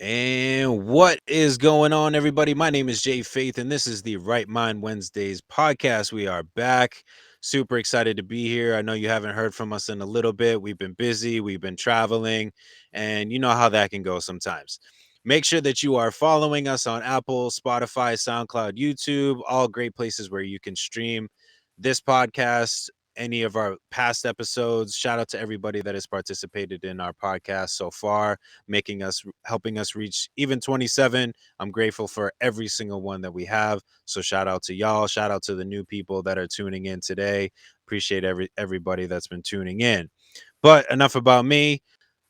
And what is going on, everybody? My name is Jay Faith, and this is the Right Mind Wednesdays podcast. We are back. Super excited to be here. I know you haven't heard from us in a little bit. We've been busy, we've been traveling, and you know how that can go sometimes. Make sure that you are following us on Apple, Spotify, SoundCloud, YouTube, all great places where you can stream this podcast, any of our past episodes. Shout out to everybody that has participated in our podcast so far, helping us reach even 27. I'm grateful for every single one that we have. So shout out to y'all. Shout out to the new people that are tuning in today. Appreciate everybody that's been tuning in. But enough about me.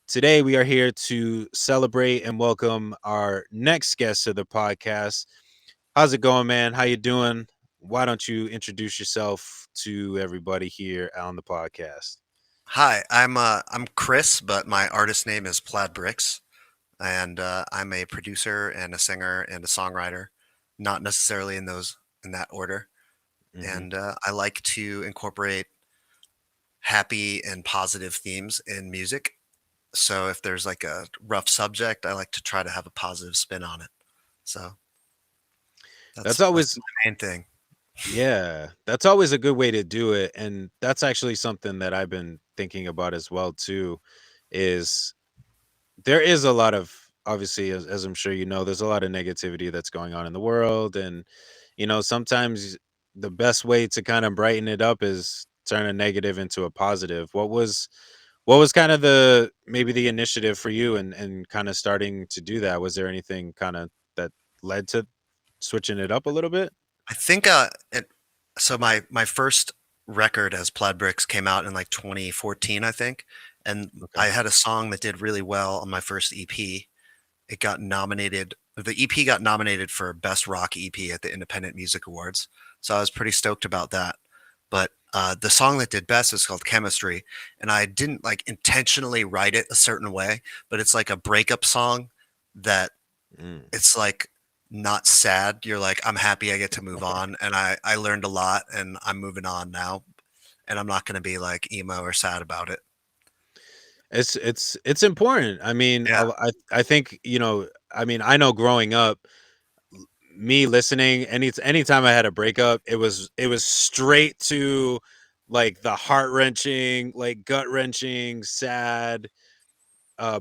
Today we are here to celebrate and welcome our next guest to the podcast. How's it going, man? How you doing? Why don't you introduce yourself to everybody here on the podcast? Hi, I'm Chris, but my artist name is Plaid Brixx, and I'm a producer and a singer and a songwriter, not necessarily in that order. Hmm. And I like to incorporate happy and positive themes in music. So if there's like a rough subject, I like to try to have a positive spin on it. So That's that's always my main thing. Yeah, that's always a good way to do it, and that's actually something that I've been thinking about as well too, is there is a lot of, obviously, as I'm sure you know, there's a lot of negativity that's going on in the world, and sometimes the best way to kind of brighten it up is turn a negative into a positive. What was kind of the initiative for you and kind of starting to do that? Was there anything kind of that led to switching it up a little bit? I think so my first record as Plaid Brixx came out in like 2014, I think, and Okay. I had a song that did really well on my first EP. It got nominated. The EP got nominated for Best Rock EP at the Independent Music Awards, so I was pretty stoked about that. But the song that did best is called Chemistry, and I didn't like intentionally write it a certain way, but it's like a breakup song that Mm. it's like not sad. You're like, I'm happy I get to move on, and I learned a lot, and I'm moving on now, and I'm not going to be like emo or sad about it. It's important. I mean, Yeah, I think, I mean, I know growing up, me listening anytime I had a breakup, it was straight to like the heart-wrenching, like gut-wrenching, sad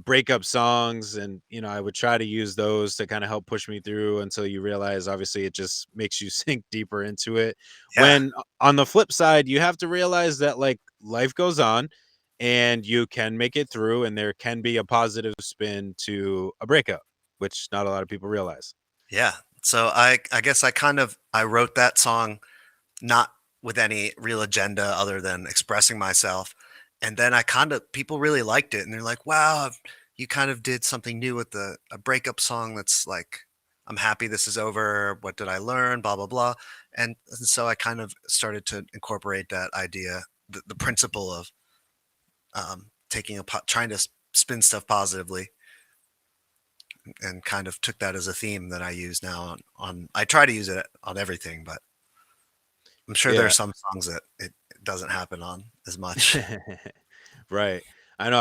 breakup songs, and I would try to use those to kind of help push me through until you realize, obviously, it just makes you sink deeper into it. yeah, When on the flip side, you have to realize that, like, life goes on and you can make it through, and there can be a positive spin to a breakup, which not a lot of people realize. yeah. So I guess I wrote that song not with any real agenda other than expressing myself. And then I kind of people really liked it, and they're like, "Wow, you kind of did something new with a breakup song that's like, I'm happy this is over. What did I learn? Blah blah blah." And so I kind of started to incorporate that idea, the principle of trying to spin stuff positively, and kind of took that as a theme that I use now on. I try to use it on everything, but I'm sure there are Yeah. some songs that it doesn't happen on as much. Right. I know.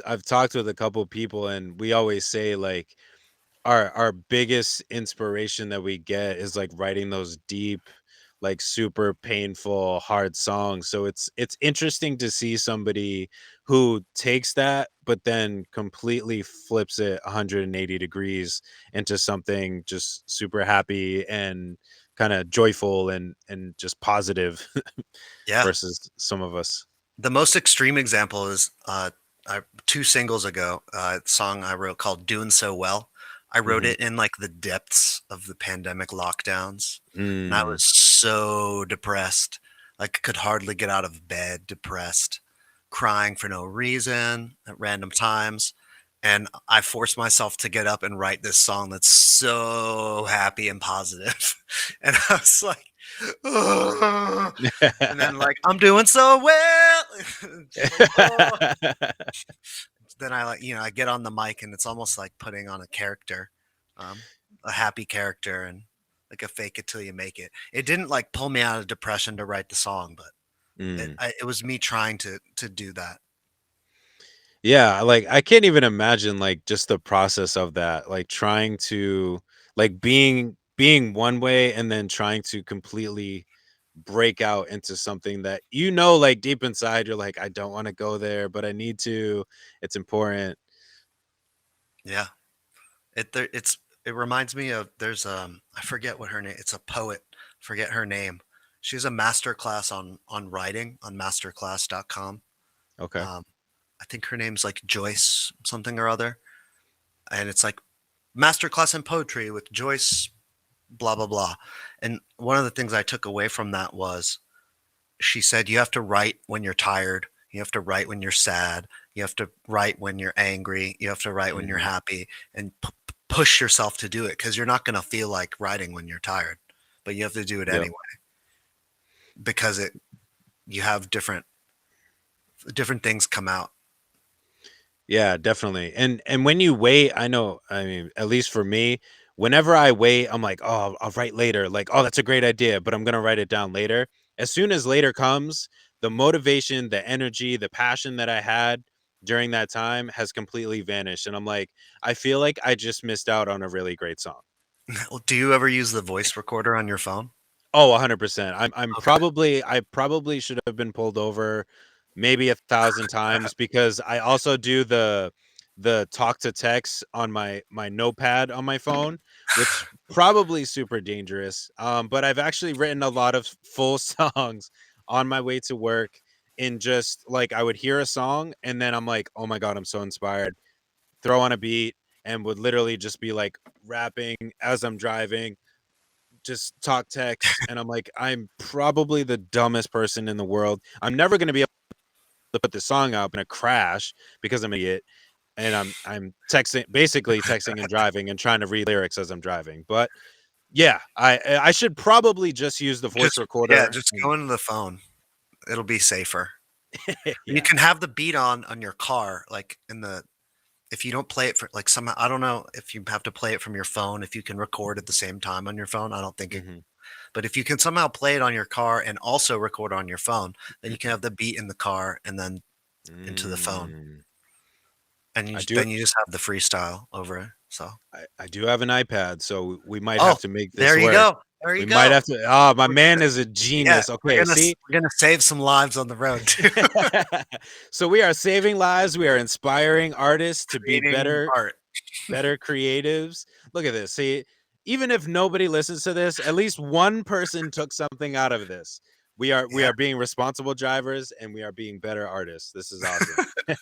I've talked with a couple people, and we always say, like, our biggest inspiration that we get is like writing those deep, like, super painful, hard songs. So it's interesting to see somebody who takes that but then completely flips it 180 degrees into something just super happy and kind of joyful and just positive Yeah. versus some of us. The most extreme example is two singles ago, a song I wrote called Doing So Well. I wrote Mhm. it in like the depths of the pandemic lockdowns. And I Mm. was so depressed. Like, could hardly get out of bed, depressed, crying for no reason at random times. And I forced myself to get up and write this song that's so happy and positive. And I was like, and then like I'm doing so well. Just like, oh. Then I like I get on the mic and it's almost like putting on a character, um, a happy character and like a fake it till you make it. It didn't like pull me out of depression to write the song, but Mm. it was me trying to do that. Yeah, like, I can't even imagine, like, just the process of that, like, trying to like, being one way and then trying to completely break out into something that, like, deep inside, you're like, "I don't wanna go there, but I need to. It's important." Yeah. It's it reminds me of there's I forget what her name. It's a poet. Forget her name. She's a master class on writing on masterclass.com. Okay. Um, I think her name's like Joyce something or other, and it's like masterclass in poetry with Joyce blah blah blah. And one of the things I took away from that was she said you have to write when you're tired, you have to write when you're sad, you have to write when you're angry, you have to write when you're Mhm. happy, and push yourself to do it because you're not going to feel like writing when you're tired, but you have to do it Yep. anyway because it you have different things come out. Yeah, definitely. And when you wait, I mean, at least for me, whenever I wait, I'm like, "Oh, I'll write later." Like, "Oh, that's a great idea, but I'm gonna write it down later." As soon as later comes, the motivation, the energy, the passion that I had during that time has completely vanished, and I'm like, I feel like I just missed out on a really great song. Well, do you ever use the voice recorder on your phone? Oh, 100%. Okay. I probably should have been pulled over maybe 1,000 times because I also do the talk to text on my notepad on my phone, which probably super dangerous. But I've actually written a lot of full songs on my way to work in just like I would hear a song and then I'm like, "Oh my god, I'm so inspired." Throw on a beat and would literally just be like rapping as I'm driving, just talk text, and I'm like, I'm probably the dumbest person in the world. I'm never gonna be able to put this song out, I'm gonna crash because I'm an idiot, and I'm texting, basically texting and driving and trying to read lyrics as I'm driving. But yeah, I should probably just use the voice Just yeah, recorder just and go into the phone. It'll be safer. You yeah. can have the beat on your car, like in the if you don't play it for like somehow I don't know if you have to play it from your phone, if you can record at the same time on your phone. I don't think it Mhm. but if you can somehow play it on your car and also record on your phone, then you can have the beat in the car and then into the phone. Mm. And I do then you just have the freestyle over it. So I do have an iPad, so we might oh, have to make this there you work. go. There you We might go. have to. Oh, my We're man gonna is a yeah, genius. Okay, see? we're gonna save some lives on the road too. So we are saving lives, we are inspiring artists to be Creating art. better creatives. Look at this. See, even if nobody listens to this, at least one person took something out of this. We Yeah. are being responsible drivers and we are being better artists. This is awesome.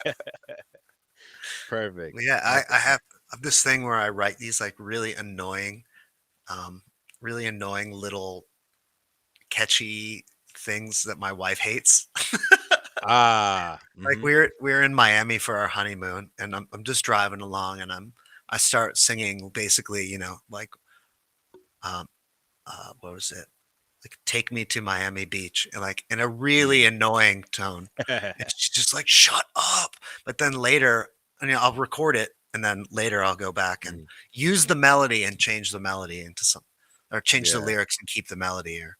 Perfect. Yeah, I Awesome. have this thing where I write these like um, really annoying little catchy things that my wife hates. Ah, Like mhm. we're in Miami for our honeymoon, and I'm just driving along, and I start singing basically, like um, what was it? Like "Take Me to Miami Beach," and like in a really Mm. annoying tone, and she's just like, "Shut up!" But then later, I'll record it, and then later I'll go back and Mm. use the melody and change the melody into some, or change the Yeah. lyrics and keep the melody, or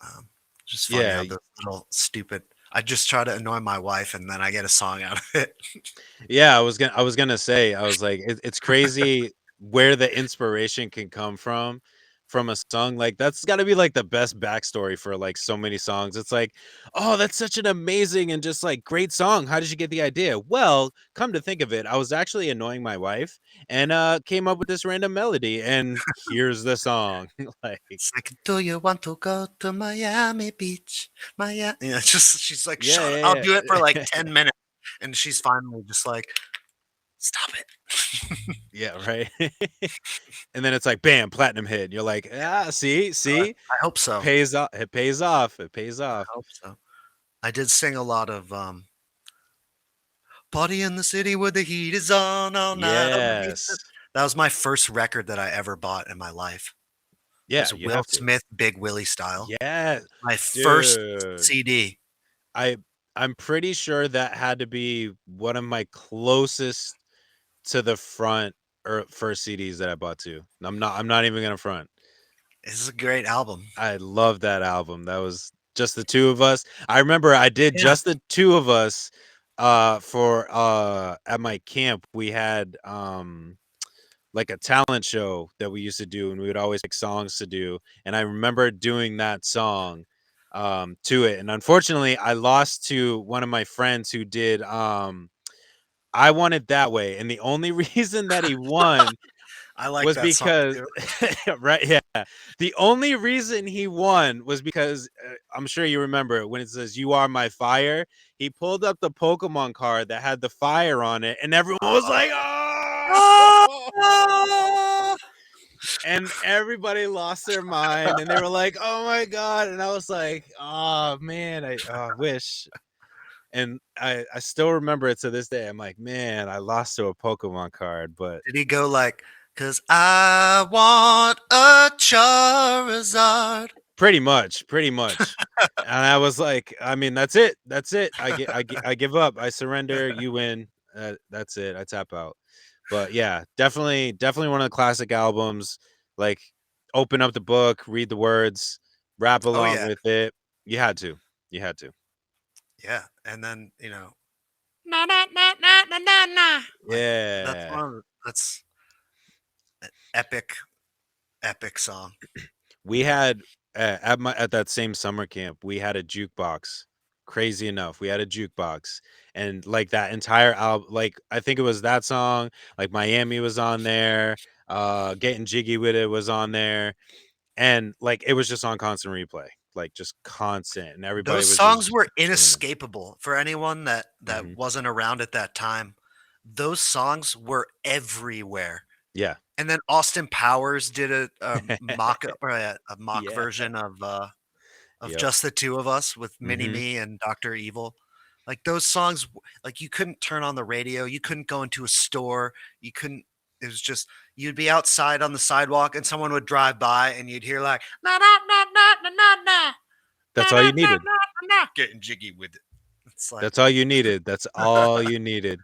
Um, just funny Yeah. how those little stupid I just try to annoy my wife and then I get a song out of it. Yeah, I was gonna say, I was like, it's crazy where the inspiration can come from a song. Like that's got to be like the best backstory for like so many songs. It's like, oh, that's such an amazing and just like great song. How did you get the idea? Well, come to think of it, I was actually annoying my wife and came up with this random melody, and here's the song. Like, It's like, "Do you want to go to Miami Beach? Miami?" Just she's like, "Shut up." I'll yeah, do it for like yeah, 10 minutes, and she's finally just like, "Stop it." yeah, right. And then it's like, bam, platinum hit. And you're like, ah, see, I hope so. pays off. It pays off. It pays I off. hope so. I did sing a lot of, "Party in the city where the heat is on all night on the beach." Yes. That was my first record that I ever bought in my life. It Yeah, was you Will have to. Smith, Big Willie Style. Yeah, My first dude. CD. I I'm pretty sure that had to be one of my closest to the front or first CDs that I bought to. I'm not even gonna front. This is a great album. I love that album. That was just the two of us. I remember I did Yeah. just the two of us for at my camp. We had like a talent show that we used to do, and we would always pick songs to do. And I remember doing that song to it. And unfortunately, I lost to one of my friends who did I Want It That Way. And the only reason that he won I like was that song because too. right, yeah. The only reason he won was because I'm sure you remember it when it says "You Are My Fire." He pulled up the Pokemon card that had the fire on it, and everyone was like, "Oh!" Oh! And everybody lost their mind, and they were like, "Oh my god!" And I was like, "Oh man, I wish." And I still remember it to this day. I'm like, man, I lost to a Pokemon card, but Did he go like, "'Cause I want a Charizard"? pretty much, pretty much. And I was like, I mean, that's it. That's it. I give up. I surrender. You win. That's it. I tap out. But yeah, definitely one of the classic albums. Like, open up the book, read the words, rap Oh along yeah, with it. You had to. You had to. yeah. And then na na na na na na na. Like that's Yeah. one of that's an epic song. We had at that same summer camp, we had a jukebox. Crazy enough, we had a jukebox, and like that entire album, like I think it was that song, like Miami was on there, Getting Jiggy with It was on there, and like it was just on constant replay, like just constant, and everybody Those was songs just were screaming. inescapable for anyone that Hmm. wasn't around at that time. Those songs were everywhere. Yeah. And then Austin Powers did a mock up or a mock Yeah. version of Yep. Just the Two of Us with Mini Hmm. Me and Doctor Evil. Like those songs, like you couldn't turn on the radio, you couldn't go into a store, you couldn't. It was just you'd be outside on the sidewalk and someone would drive by and you'd hear like na na na na na na na That's na all na you na needed. na na getting jiggy with it. It's like That's all you needed. That's all you needed.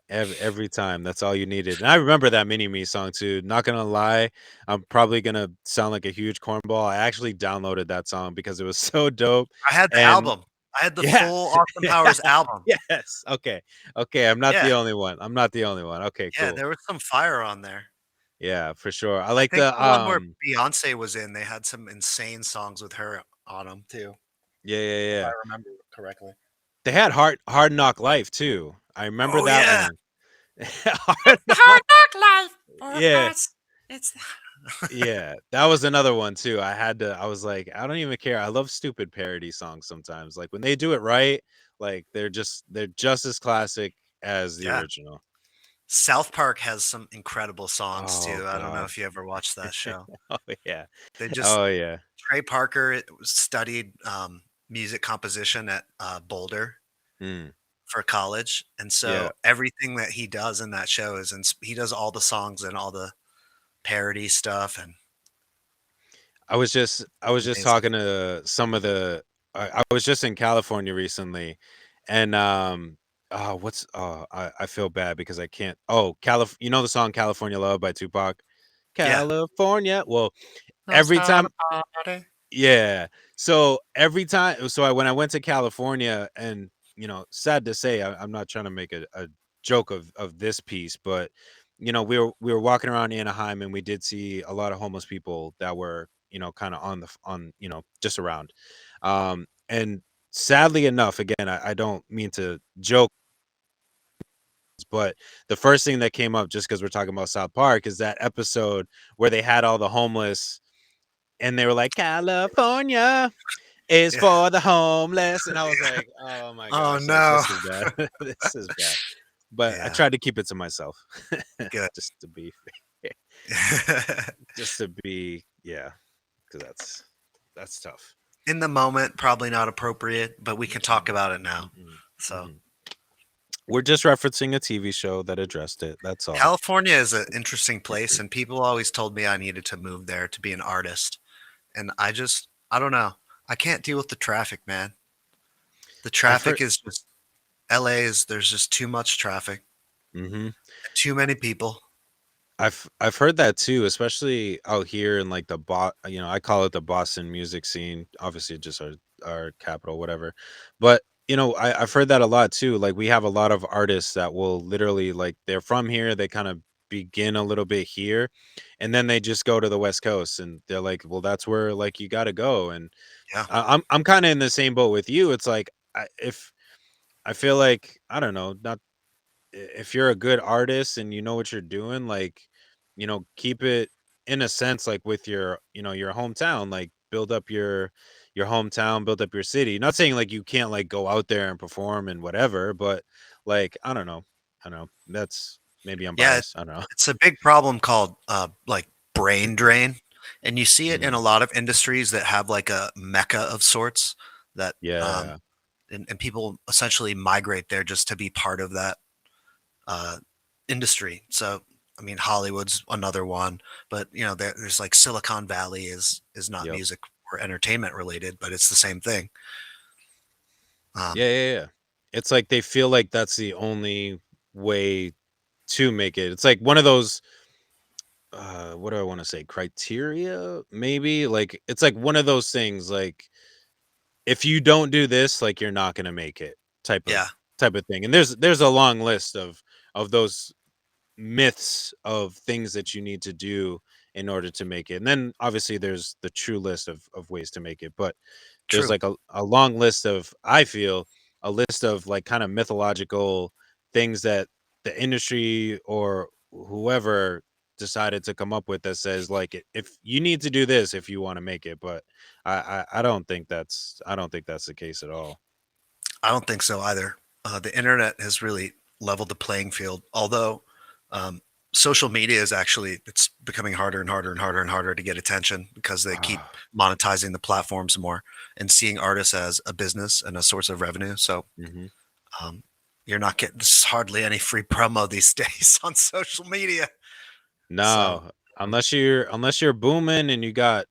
Every time, that's all you needed. And I remember that Mini Me song too. Not gonna lie, I'm probably gonna sound like a huge cornball. I actually downloaded that song because it was so dope. I had the And album. I had the yeah, full Austin Powers album. yes. Okay, okay. I'm not Yeah, the only one. I'm not the only one. Okay, yeah, cool. there was some fire on there. Yeah, for sure. I I like think the the one where Beyonce was in, they had some insane songs with her on them too, yeah, yeah, if I yeah. remember correctly. They had Hard Knock Life too. I remember Oh that yeah, one. Hard the Knock. hard knock life for Yeah. us. It's Yeah, that was another one too. I was like, I don't even care. I love stupid parody songs sometimes. Like when they do it right, like they're just as classic as the yeah. original. South Park has some incredible songs Oh too. I don't know god. if you ever watched that show. Oh yeah. They just Oh yeah. Trey Parker studied music composition at Boulder Mm, for college, and yeah. so everything that he does in that show is, he does all the songs and all the parody stuff, and I was just amazing. talking to some of the I was just in California recently, and what's I feel bad because I can't. Oh, you know the song California Love by Tupac? Yeah. California. Well, Don't every start time, a party. yeah. So every time, when I went to California, and sad to say, I'm not trying to make a joke of this piece, but we were walking around Anaheim, and we did see a lot of homeless people that were kind of on just around, and sadly enough, again, I don't mean to joke, but the first thing that came up, just because we're talking about South Park, is that episode where they had all the homeless, and they were like, California is Yeah. for the homeless. And I was like, oh my Oh gosh, like no. this is bad. This is bad. But I Yeah. tried to keep it to myself. Good. just to be just to be, yeah, because that's tough. In the moment, probably not appropriate, but we can talk Mhm, about it now. mhm, So mhm. We're just referencing a TV show that addressed it. That's all. California is an interesting place, and people always told me I needed to move there to be an artist. And I don't know. I can't deal with the traffic, man. The I've traffic heard. is just LA's, there's just too much traffic, Hmm. too many people. I've heard that too, especially out here in like I call it the Boston music scene. Obviously, just our capital, whatever. But I've heard that a lot too. Like we have a lot of artists that will literally like they're from here, they kind of begin a little bit here, and then they just go to the West Coast, and they're like, well, that's where like you got to go. And Yeah. I'm kind of in the same boat with you. It's like if I feel like I don't know, not if you're a good artist and you know what you're doing, like, keep it in a sense like with your hometown, like build up your hometown, build up your city. Not saying like you can't like go out there and perform and whatever, but like I don't know. I don't know. That's maybe I'm Yeah, biased. I don't know. it's a big problem called, like, brain drain, and you see it in a Mm, lot of industries that have, like, a mecca of sorts that, yeah. and people essentially migrate there just to be part of that, uh, industry. So, I mean, Hollywood's another one, but, there's, like, Silicon Valley is not Yep. music or entertainment related, but it's the same thing. Yeah, Um, yeah, yeah. It's like they feel like that's the only way to make it. It's like one of those what do I want to say? Criteria, maybe? Like it's like one of those things like if you don't do this, like you're not going to make it type of yeah, type of thing. And there's a long list of those myths of things that you need to do in order to make it. And then obviously there's the true list of ways to make it. But there's true. like a long list of I feel a list of like kind of mythological things that the industry or whoever decided to come up with that says like if you need to do this if you want to make it. But I don't think that's the case at all. I don't think so either. The internet has really leveled the playing field. Although um, social media is actually it's becoming harder and harder and harder and harder to get attention because they keep Ah, monetizing the platforms more and seeing artists as a business and a source of revenue. So mhm. um, you're not getting there's hardly any free promo these days on social media. So No, um, unless you're booming and you got,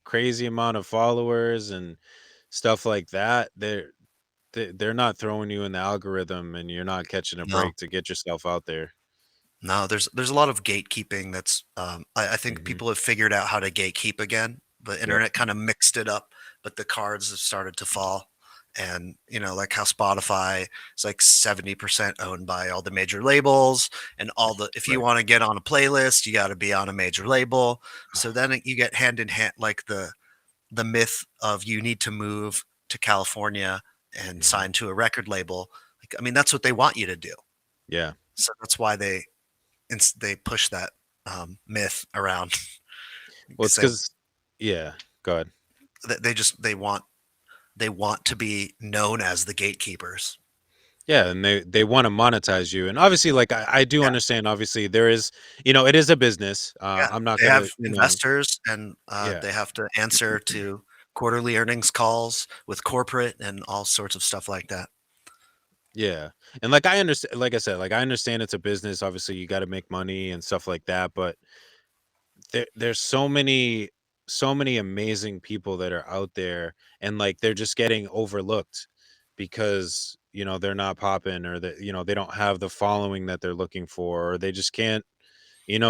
crazy amount of followers and stuff like that, they're not throwing you in the algorithm and you're not catching a no, break to get yourself out there. no, there's a lot of gatekeeping that's I think Mhm. people have figured out how to gatekeep again. The Yep. internet kind of mixed it up, but the cards have started to fall. And like how Spotify is like 70% owned by all the major labels and all the if you Right. want to get on a playlist, you got to be on a major label. So then you get hand in hand like the myth of you need to move to California and Mhm. sign to a record label. Like I mean that's what they want you to do. Yeah. So that's why they push that myth around Well, because it's because yeah, go ahead. they just they want to be known as the gatekeepers. Yeah, and they wanna monetize you, and obviously, like, I do Yeah, understand, obviously, there is it is a business, yeah. I'm not They gonna have investors and yeah. they have to answer to quarterly earnings calls with corporate and all sorts of stuff like that. Yeah, and, like, I understand like I said, like, I understand it's a business, obviously, you gotta make money and stuff like that, but there's so many amazing people that are out there, and, like, they're just getting overlooked because, they're not popping or that, they don't have the following that they're looking for, or they just can't,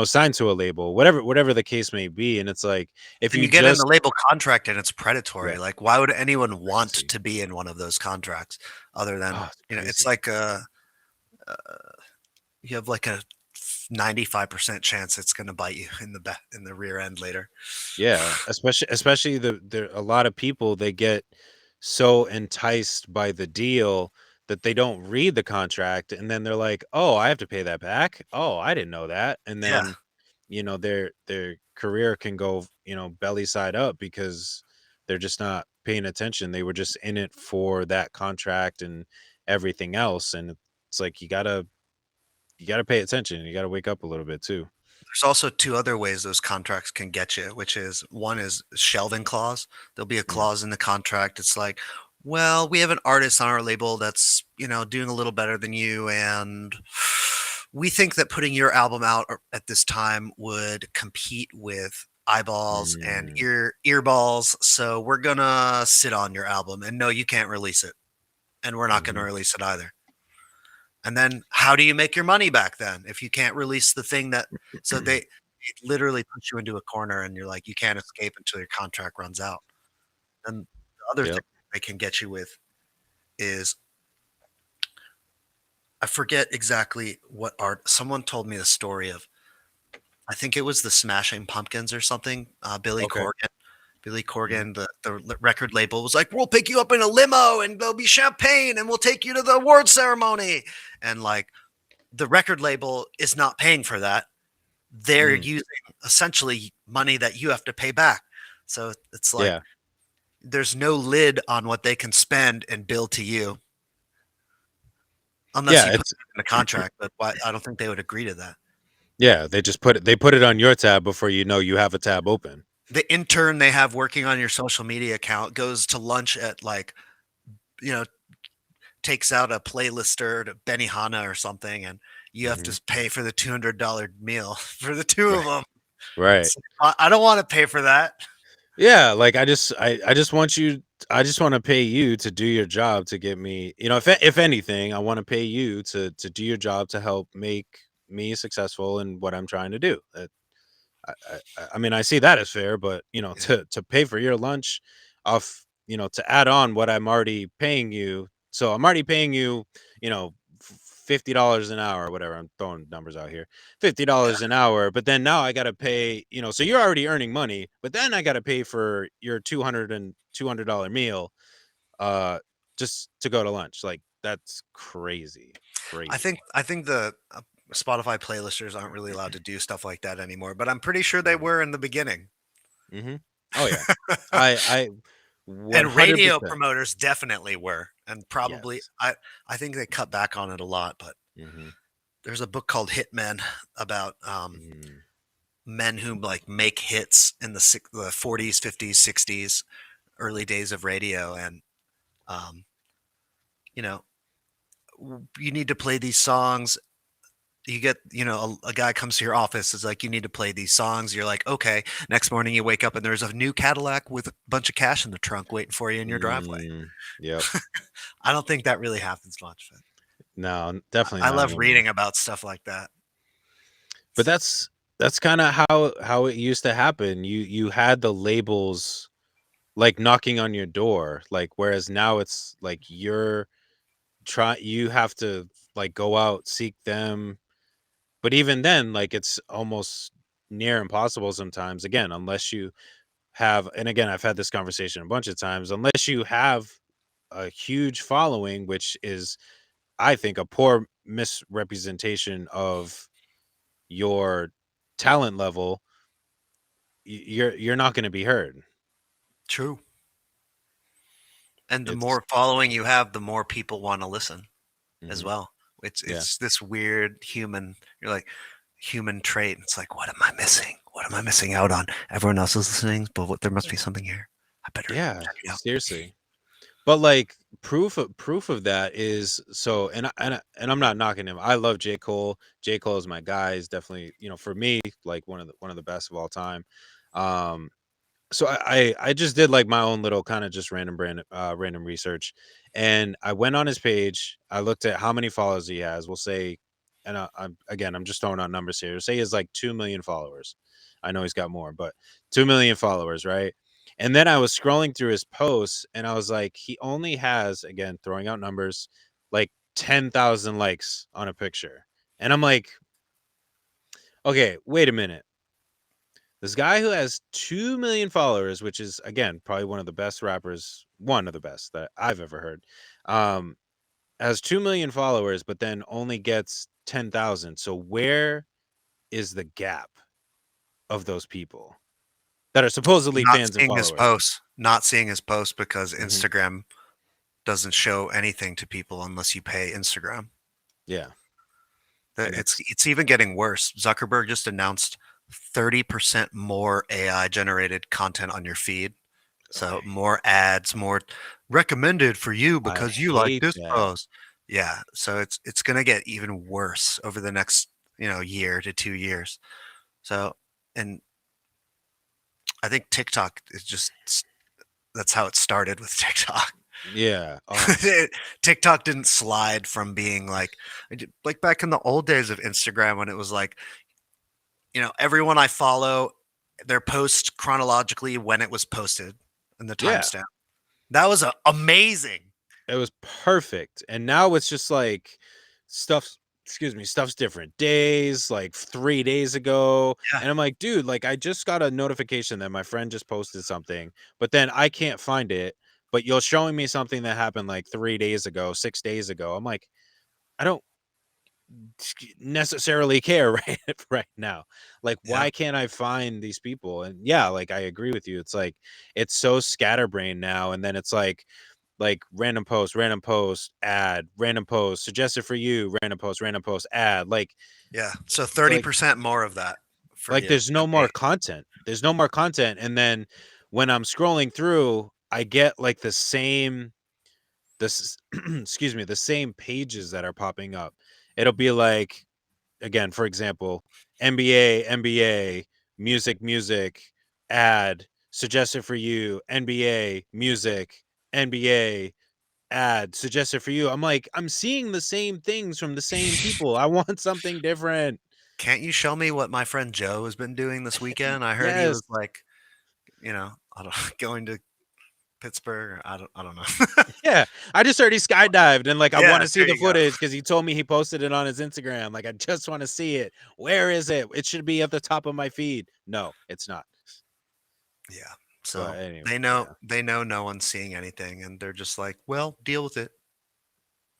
sign to a label, whatever the case may be, and it's like, if And you you get in the just label contract and it's yeah, predatory. Like, why would anyone want crazy. to be in one of those contracts other than, Oh, it's it's crazy. like you have like a 95% chance it's going to bite you in the back in the rear end later. Yeah, especially a lot of people, they get so enticed by the deal that they don't read the contract, and then they're like, "Oh, I have to pay that back? Oh, I didn't know that." And Yeah. then, their career can go, belly side up because they're just not paying attention. They were just in it for that contract and everything else, and it's like you gotta pay attention. You gotta wake up a little bit too. There's also two other ways those contracts can get you, which is one is shelving clause. There'll be a Mm, clause in the contract. It's like, well, we have an artist on our label that's, doing a little better than you. And we think that putting your album out at this time would compete with eyeballs and mm, earballs. So we're gonna sit on your album and no, you can't release it. And we're not gonna mhm. release it either. And then how do you make your money back then if you can't release the thing that so they it literally puts you into a corner and you're like, you can't escape until your contract runs out. And the other thing Yep. they can get you with is, I forget exactly what art. Someone told me the story of, I think it was the Smashing Pumpkins or something. Okay. Billy Mhm. Corgan, the record label was like, "We'll pick you up in a limo, and there'll be champagne, and we'll take you to the award ceremony." And like, the record label is not paying for that. They're Mm. using essentially money that you have to pay back. So it's like Yeah. there's no lid on what they can spend and bill to you unless Yeah, you put it's it in the contract. But I don't think they would agree to that. yeah, they put it on your tab before you know you have a tab open. The intern they have working on your social media account goes to lunch at like, you know, takes out a playlister to Benihana or something, and you have Mhm. to pay for the $200 meal for the two of Right. them. Right. It's like, I don't want to pay for that. Yeah, like I just want you I just want to pay you to do your job to get me, if anything, I want to pay you to do your job to help make me successful in what I'm trying to do. I mean, I see that as fair, but Yeah. to pay for your lunch off, to add on what I'm already paying you. So I'm already paying you, $50 an hour or whatever. I'm throwing numbers out here. $50 an hour, but then now I got to pay, so you're already earning money, but then I got to pay for your $200 meal uh just to go to lunch. Like that's crazy. Crazy. I think the Spotify playlisters aren't really allowed to do stuff like that anymore, but I'm pretty sure they Mhm. were in the beginning. Mhm. Oh yeah. I And radio 100%. promoters definitely were. And probably Yes. I think they cut back on it a lot, but Mhm. there's a book called Hitman about Mm. men who like make hits in the 40s, 50s, 60s, early days of radio, and um, you know, you need to play these songs. You get, a guy comes to your office, is like, you need to play these songs. You're like, okay. Next morning, you wake up and there's a new Cadillac with a bunch of cash in the trunk waiting for you in your driveway. Mm. Yep. I don't think that really happens much. But No, definitely I not love anymore. reading about stuff like that. But that's kind of how it used to happen. You had the labels like knocking on your door, like whereas now it's like you have to like go out, seek them. But even then, like it's almost near impossible sometimes. Again, unless you have, and again, I've had this conversation a bunch of times, unless you have a huge following, which is, I think, a poor misrepresentation of your talent level, you're not going to be heard. True. And the It's more following you have, the more people want to listen as mhm, well. yeah, It's this weird human. You're like, human trait. It's like, what am I missing? What am I missing out on? Everyone else is listening, but there must be something here. I better yeah, check it out. seriously. But like proof of that is so, and I'm not knocking him. I love J. Cole. J. Cole is my guy. He's definitely, for me, like one of the best of all time. Um, so I just did like my own little kind of just random research, and I went on his page. I looked at how many followers he has. We'll say, and I'm just throwing out numbers here. Say he has like 2 million followers. I know he's got more, but 2 million followers, right? And then I was scrolling through his posts, and I was like, he only has, again, throwing out numbers, like 10,000 likes on a picture, and I'm like, okay, wait a minute. This guy who has 2 million followers, which is again probably one of the best rappers, one of the best that I've ever heard, um, has 2 million followers, but then only gets 10,000. So where is the gap of those people that are supposedly Not fans and seeing his followers? posts. Not seeing his posts because Hmm. Instagram doesn't show anything to people unless you pay Instagram. Yeah, and It's even getting worse. Zuckerberg just announced 30% more AI generated content on your feed. So more ads, more recommended for you I because you like hate this that. post. Yeah, so it's going to get even worse over the next, year to 2 years. So, and I think TikTok is just, that's how it started with TikTok. Yeah. Oh, TikTok didn't slide from being like back in the old days of Instagram when it was like, everyone I follow, their post chronologically when it was posted and the yeah. timestamp. That was amazing. It was perfect. And now it's just like stuff's excuse me, stuff's different days, like 3 days ago. Yeah. And I'm like, dude, like I just got a notification that my friend just posted something, but then I can't find it. But you're showing me something that happened like 3 days ago, 6 days ago. I'm like, I don't necessarily care right now. Like, Yeah. why can't I find these people? And yeah, like I agree with you. It's like it's so scatterbrained now, and then it's like random post, ad, random post, suggested for you, random post, ad. Yeah. So Like 30% more of that for you there's a no day. more content. There's no more content. And then when I'm scrolling through, I get like the same this excuse me, the same pages that are popping up. It'll be like, again, for example, NBA, music, ad, suggested for you, NBA, music, NBA, ad, suggested for you. I'm like, I'm seeing the same things from the same people. I want something different. Can't you show me what my friend Joe has been doing this weekend? I heard he Yes. was like, I don't going to Pittsburgh. Or I don't know. Yeah. I just heard he skydived and like I Yeah, want to see there the you go. footage because he told me he posted it on his Instagram. Like I just want to see it. Where is it? It should be at the top of my feed. No, it's not. Yeah. So But anyway, they yeah. know no one's seeing anything, and they're just like, well, deal with it.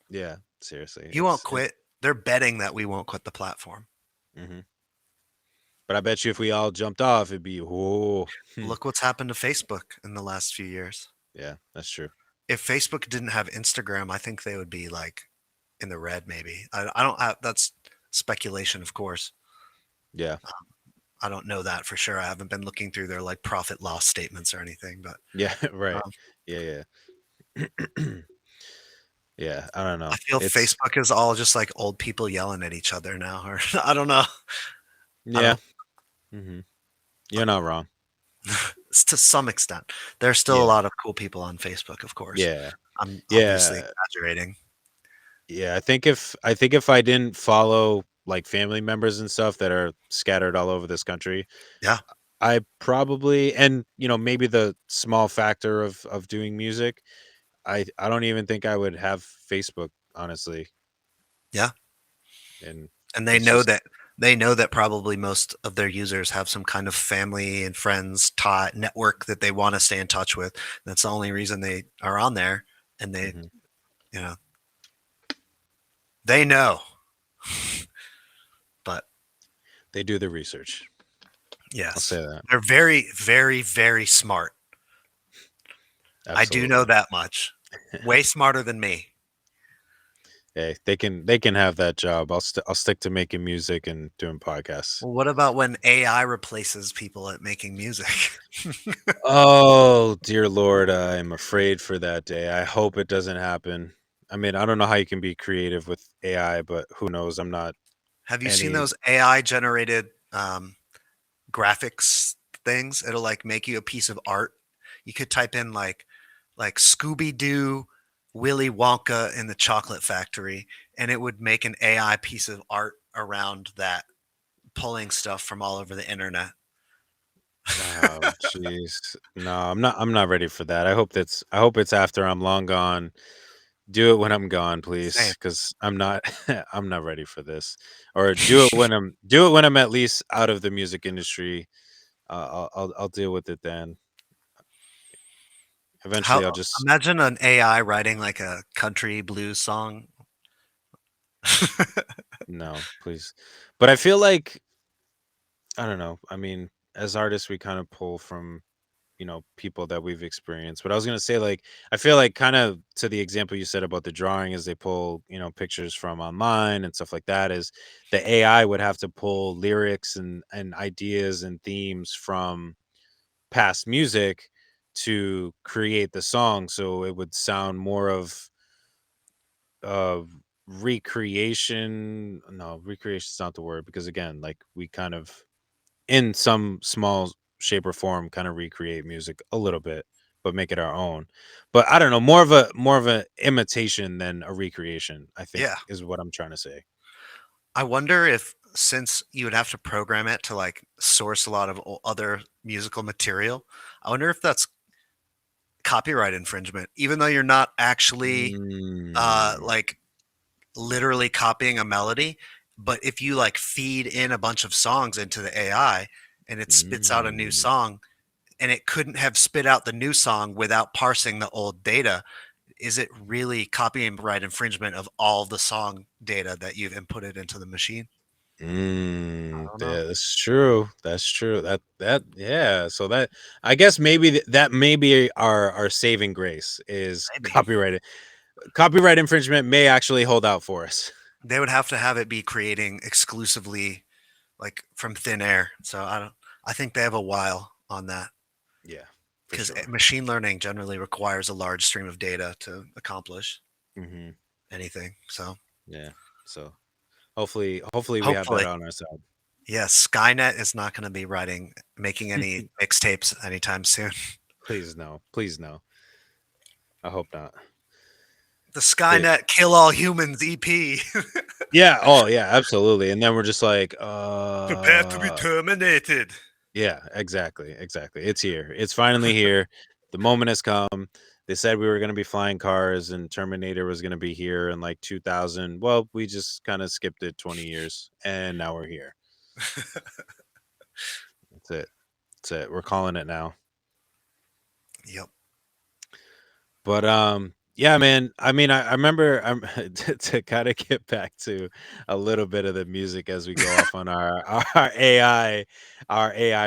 Yeah. Seriously. You won't quit. They're betting that we won't quit the platform. Mhm. But I bet you if we all jumped off, it'd be whoa. Look what's happened to Facebook in the last few years. Yeah, that's true. If Facebook didn't have Instagram, I think they would be like in the red. Maybe I don't have. That's speculation, of course. Yeah. I don't know that for sure. I haven't been looking through their like profit loss statements or anything, but Yeah, right. um, Yeah, yeah. Yeah, I don't I know. feel It's Facebook is all just like old people yelling at each other now, or I don't know. I yeah. don't. Mhm. You're not wrong. To some extent, there's still a Yeah. lot of cool people on Facebook, of course. Yeah. I'm obviously Yeah. exaggerating. Yeah, I think if I didn't follow like family members and stuff that are scattered all over this country, Yeah, I probably and maybe the small factor of doing music, I don't even think I would have Facebook, honestly. yeah, And and it's just they know that probably most of their users have some kind of family and friends tie network that they want to stay in touch with. That's the only reason they are on there, and mhm. you know, they know. But They do the research. I'll yes, say that. they're very, very, very smart. I do know Absolutely. that much. Way smarter than me. Hey, they can have that job. I'll stick to making music and doing podcasts. Well, what about when AI replaces people at making music? Oh, dear Lord, I'm afraid for that day. I hope it doesn't happen. I mean, I don't know how you can be creative with AI, but who knows? I'm not Have you seen any. those AI generated graphics things? It'll like make you a piece of art. You could type in like Scooby Doo, Willy Wonka in the Chocolate Factory, and it would make an AI piece of art around that, pulling stuff from all over the internet. Oh, jeez. No, I'm not ready for that. I hope it's after I'm long gone. Do it when I'm gone, please, Same. because I'm not I'm not ready for this. Or do it when I'm at least out of the music industry. I'll deal with it then. How Eventually, I'll just imagine an AI writing like a country blues song. no, please. But I feel like I don't know. I mean, as artists, we kind of pull from people that we've experienced. But I was gonna say, like, I feel like kind of to the example you said about the drawing, is they pull pictures from online and stuff like that. Is the AI would have to pull lyrics and ideas and themes from past music to create the song, so it would sound more of recreation. No, recreation is not the word, because again, like we kind of in some small shape or form kind of recreate music a little bit, but make it our own. But I don't know, more of a imitation than a recreation, I think, Yeah. is what I'm trying to say. I wonder if, since you would have to program it to like source a lot of other musical material, I wonder if that's copyright infringement, even though you're not actually Mm, like literally copying a melody. But if you like feed in a bunch of songs into the AI and it spits out a new mm, song, and it couldn't have spit out the new song without parsing the old data, is it really copyright infringement of all the song data that you've inputted into the machine? I don't know. yeah, that's true. That's true. Yeah. So that I guess maybe that may be our saving grace is Maybe copyrighted. Copyright infringement may actually hold out for us. they would have to have it be creating exclusively like from thin air. So I don't. I think they have a while on that Yeah, for because sure. machine learning generally requires a large stream of data to accomplish Hmm. anything. So Yeah. So hopefully we have that hopefully, on our side. yes, Skynet is not going to be making any mixtapes anytime soon. Please no. Please no. I hope not. The They Skynet Kill All Humans EP. Yeah, oh yeah, absolutely. And then we're just like, Prepare to be terminated. yeah, exactly, exactly. It's here. It's finally here. The moment has come. They said we were going to be flying cars and Terminator was going to be here in like 2000. Well, we just kind of skipped it 20 years and now we're here. That's it. That's it. We're calling it now. Yep. But yeah, man. I mean, I remember to kind of get back to a little bit of the music as we go off on our AI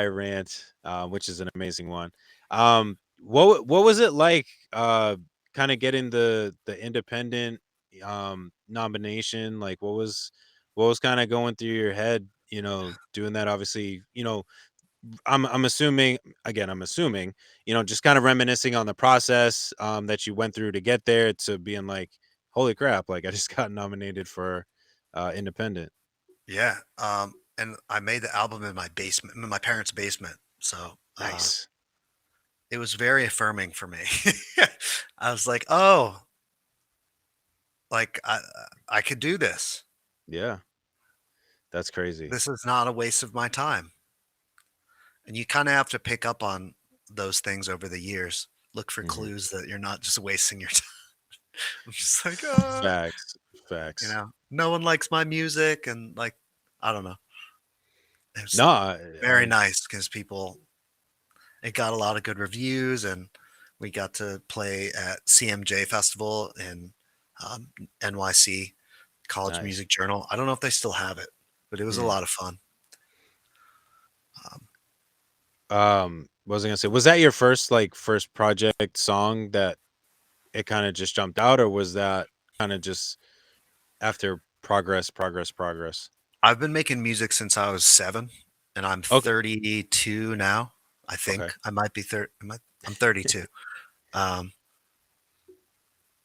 rant, which is an amazing one. What was it like kind of getting the independent nomination? Like what was kind of going through your head, doing that obviously, I'm assuming again, I'm assuming, just kind of reminiscing on the process that you went through to get there to being like, holy crap, like I just got nominated for independent. Yeah. And I made the album in my basement, in my parents' basement. So Nice. it was very affirming for me. I was like, oh, like I could do this. Yeah, that's crazy. This is not a waste of my time. And you kind of have to pick up on those things over the years. Look for Hmm. clues that you're not just wasting your time. I'm just like, Facts. Facts. no one likes my music. And like, I don't know. It was No, very nice because it got a lot of good reviews and we got to play at CMJ Festival in um, NYC College nice. Music Journal. I don't know if they still have it, but it was a Mm. lot of fun. Um, What was I gonna say? Was that your first project song that it kind of just jumped out, or was that kind of just after progress? I've been making music since I was 7, and I'm Okay. 32 now. I Okay. think I might be 30. I'm 32. Um,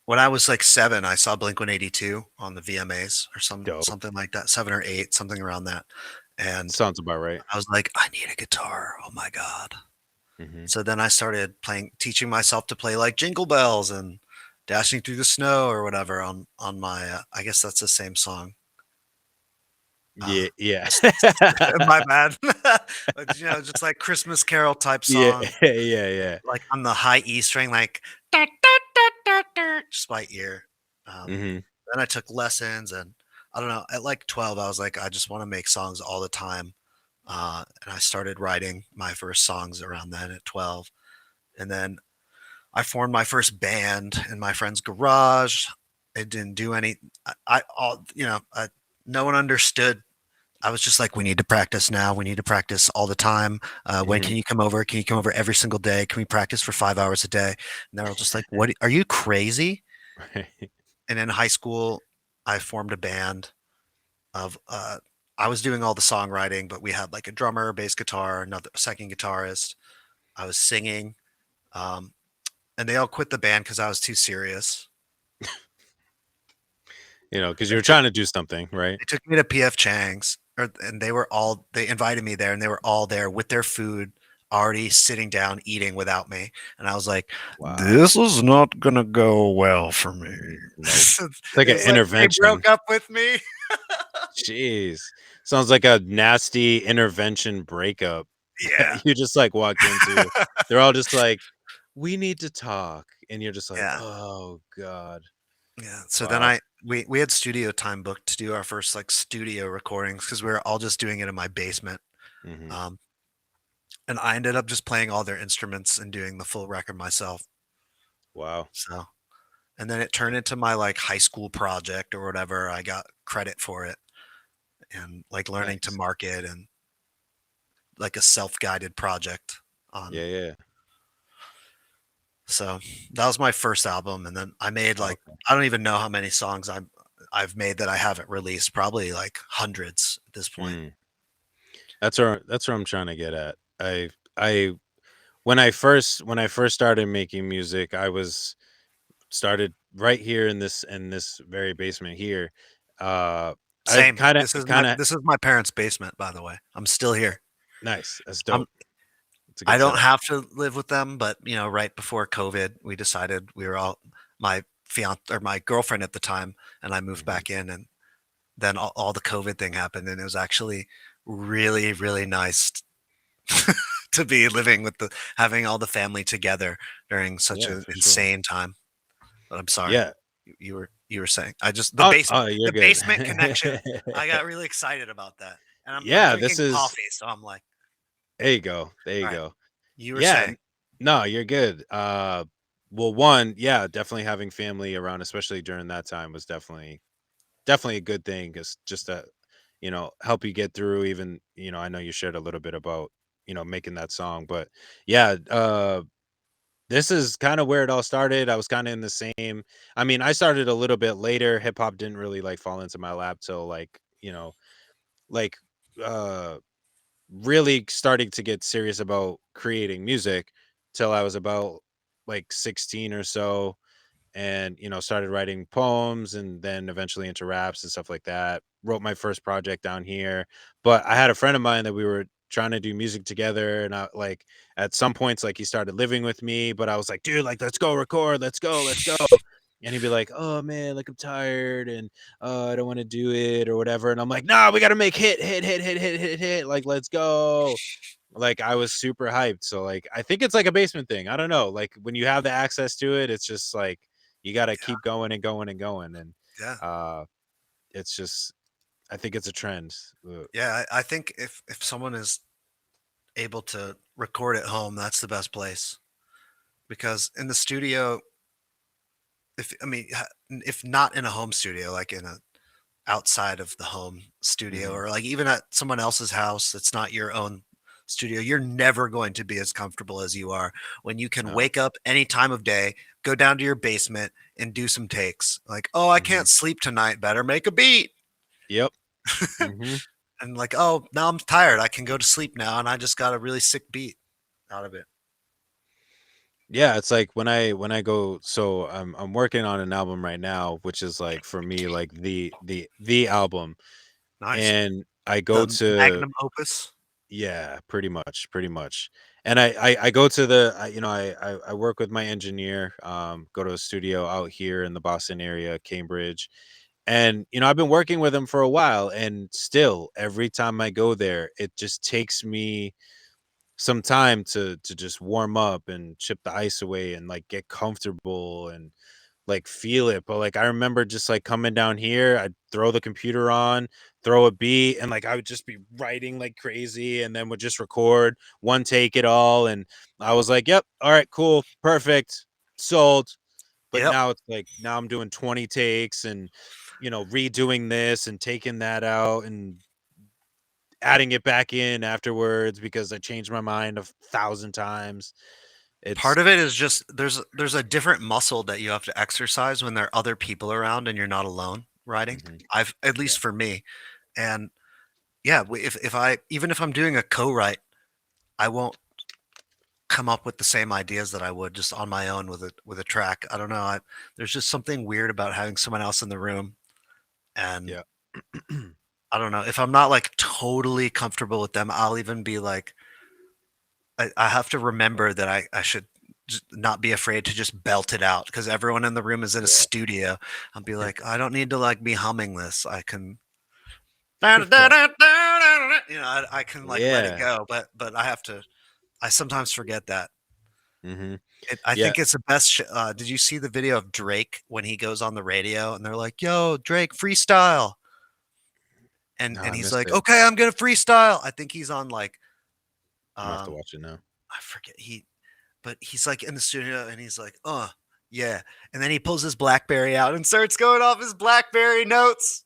when I was like 7, I saw Blink 182 on the VMAs or Dope. something like that, 7 or 8, something around that. And Sounds about right. I was like, I need a guitar. Oh my God. Hmm. So then I started teaching myself to play like Jingle Bells and Dashing Through the Snow or whatever on my, I guess that's the same song. Uh, Yeah, yeah. my bad. Just like Christmas Carol type Yeah, song, yeah, yeah. like on the high E string, like just by ear. Um, Mhm. then I took lessons, and I don't know. At like 12, I was like, I just want to make songs all the time, and I started writing my first songs around then at 12, and then I formed my first band in my friend's garage. It didn't do any. I all no one understood. I was just like, we need to practice now. We need to practice all the time. When Mhm. can you come over? Can you come over every single day? Can we practice for 5 hours a day? And they're all just like, what? Are you crazy? Right. And in high school, I formed a band of. I was doing all the songwriting, but we had like a drummer, bass guitar, another second guitarist. I was singing, um, and they all quit the band because I was too serious. Because you They were took trying to do something, right? They took me to PF Chang's, and they invited me there, and they were all there with their food, already sitting down eating without me, and I was like, Wow. "This is not gonna go well for me." Nope. It's like It an was like they intervention. broke up with me. Jeez. Sounds like a nasty intervention breakup Yeah. that you just, like, walked into. They're all just like, we need to talk. And you're just like, Yeah. oh God. Yeah. So then Wow. we had studio time booked to do our first like studio recordings because we were all just doing it in my basement. Hmm. Um, and I ended up just playing all their instruments and doing the full record myself. Wow. So, and then it turned into my like high school project or whatever. I got credit for it and like learning to Nice. market and like a self-guided project on. Yeah, yeah. So that was my first album, and then I made like Okay. I don't even know how many songs I've made that I haven't released. Probably like hundreds at this point. Mm. That's where I'm trying to get at. I when I first started making music, I was started right here in this very basement here. Uh I Same. kind of kind of This is my parents' basement, by the way. I'm still here. nice. That's I'm dope. It's a I good don't setup. have to live with them, but you know, right before COVID, we decided we were all my fiance or my girlfriend at the time, and I moved Hmm. back in, and then all the COVID thing happened, and it was actually really, really nice to be living with the having all the family together during such Yeah, an for sure. insane time. But I'm sorry. Yeah. You were saying. I just Oh, you're the good. basement connection. I got really excited about that. And I'm Yeah, this drinking is coffee, so I'm like, there you go. There you all right. go. You were Yeah, saying. no, you're good. Well, one, yeah, definitely having family around, especially during that time, was definitely a good thing because just to, help you get through. Even, I know you shared a little bit about, making that song, but yeah, this is kind of where it all started. I was kind of in the same. I mean, I started a little bit later. Hip hop didn't really like fall into my lap till like, like uh really starting to get serious about creating music till I was about like 16 or so, and started writing poems and then eventually into raps and stuff like that. Wrote my first project down here, but I had a friend of mine that we were trying to do music together, and I like at some points like he started living with me, but I was like, dude, like let's go record, let's go. And he'd be like, oh man, like I'm tired and I don't want to do it or whatever. And I'm like, nah, we gotta make hit, like let's go. Like I was super hyped. So like I think it's like a basement thing. I don't know. Like when you have the access to it, it's just like you gotta keep going and going and going. And Yeah. uh it's just I think it's a trend. Yeah. I think if someone is able to record at home, that's the best place. Because in the studio, if I mean if not in a home studio, like in a outside of the home studio Mhm. or like even at someone else's house that's not your own studio, you're never going to be as comfortable as you are when you can No. wake up any time of day, go down to your basement and do some takes. Like, oh, I Mhm. can't sleep tonight, better make a beat. Yep. Mhm. And like, oh, now I'm tired. I can go to sleep now and I just got a really sick beat out of it. Yeah, it's like when I go, so I'm working on an album right now, which is like for me like the album. Nice. And I go The to magnum opus. yeah, pretty much, pretty much. And I go to I work with my engineer, go to a studio out here in the Boston area, Cambridge. And I've been working with him for a while, and still every time I go there, it just takes me some time to just warm up and chip the ice away and like get comfortable and like feel it. But like I remember just like coming down here, I'd throw the computer on, throw a beat, and like I would just be writing like crazy and then would just record one take it all. And I was like, yep, all right, cool, perfect, sold. But Yep. now it's like now I'm doing 20 takes and redoing this and taking that out and adding it back in afterwards because I changed my mind 1,000 times. It's Part of it is just there's a different muscle that you have to exercise when there are other people around and you're not alone writing. Mhm, I've at yeah, least for me. And yeah, if I even if I'm doing a co-write, I won't come up with the same ideas that I would just on my own with a track. I don't know. There's just something weird about having someone else in the room, and yeah. I don't know if I'm not like totally comfortable with them. I'll even be like, I have to remember that I should not be afraid to just belt it out because everyone in the room is in a Yeah. studio. I'll be like, I don't need to like be humming this. I can, I can like let it Yeah. go, but I have to. I sometimes forget that. Hmm. I Yeah. think it's the best. Did you see the video of Drake when he goes on the radio and they're like, "Yo, Drake, freestyle," No, and I he's missed like, it. "Okay, I'm gonna freestyle." I think he's on like, I'm gonna have to um, watch it now. I forget but he's like in the studio and he's like, yeah," and then he pulls his BlackBerry out and starts going off his BlackBerry notes.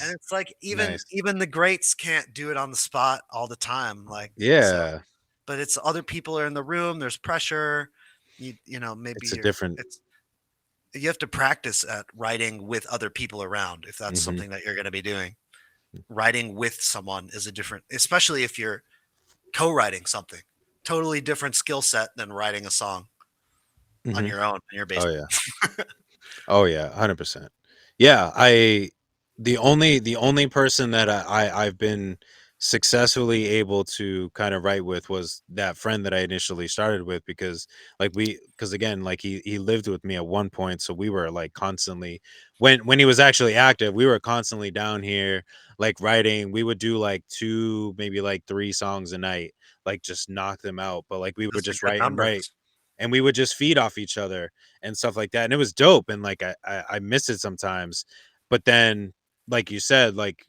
And Nice. it's like even Nice. even the greats can't do it on the spot all the time, like, so Yeah. but it's other people are in the room, there's pressure, maybe It's a different. you have to practice at writing with other people around if that's Hmm. something that you're gonna be doing. Writing with someone is a different, especially if you're co-writing something, totally different skill set than writing a song on Hmm. your own in your Oh basement. yeah. Oh yeah, 100%. Yeah, the only person that I've been successfully able to kind of write with was that friend that I initially started with, because because again, like he lived with me at one point, so we were like constantly, when he was actually active, we were constantly down here like writing. We would do like two, maybe like three songs a night, like just knock them out, but like we would Those are just good write and write, numbers. and we would just feed off each other and stuff like that. And it was dope. And like I miss it sometimes. But then, like you said, like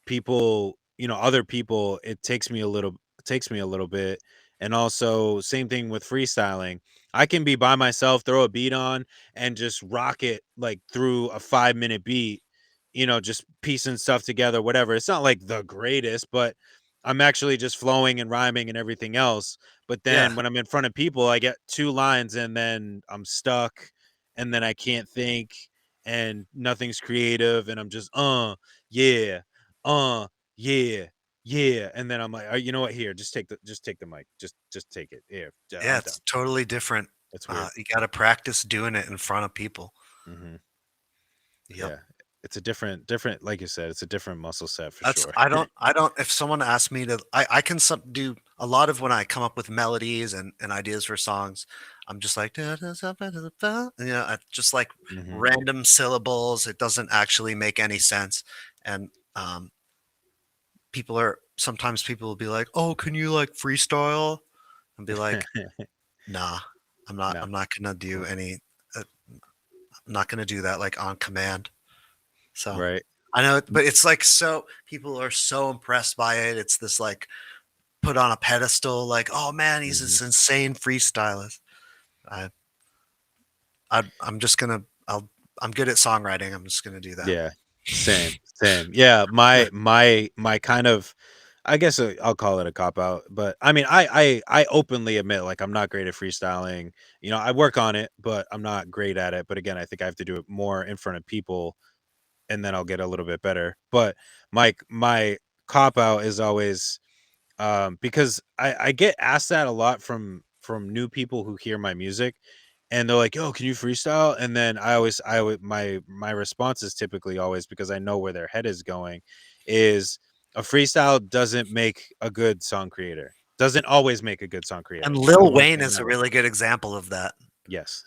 people, other people, it takes me a little bit. And also same thing with freestyling. I can be by myself, throw a beat on, and just rock it like through a 5-minute beat, just piecing stuff together, whatever. It's not like the greatest, but I'm actually just flowing and rhyming and everything else. But Yeah, then when I'm in front of people, I get two lines and then I'm stuck, and then I can't think, and nothing's creative, and I'm just yeah, uh, yeah, yeah, and then I'm like, you know what? Here, just take the mic, just take it. Here, yeah, I'm it's done. totally different. It's weird. You got to practice doing it in front of people. Hmm. Yep. Yeah, it's a different. Like you said, it's a different muscle set for That's sure. I don't if someone asks me to I can do a lot of when I come up with melodies and ideas for songs, I'm just like just like Hmm. random syllables. It doesn't actually make any sense. And sometimes people will be like, "Oh, can you like freestyle?" And be like, "Nah, No, I'm not gonna do any I'm not gonna do that like on command." So right. I know, but it's like so people are so impressed by it. It's this like put on a pedestal, like, "Oh man, he's Hmm. this insane freestylist." I, I'm just gonna, I'm good at songwriting. I'm just gonna do that. Yeah, same. Yeah, my kind of, I guess I'll call it a cop out, but I mean, I openly admit like I'm not great at freestyling. I work on it, but I'm not great at it. But again, I think I have to do it more in front of people, and then I'll get a little bit better. But my cop out is always, because I get asked that a lot from new people who hear my music, and they're like, "Yo, can you freestyle?" And then I would my response is typically always, because I know where their head is going, is a freestyle doesn't make a good song creator. Doesn't always make a good song And creator. I Lil want to Wayne frame is that a right. really good example of that. Yes.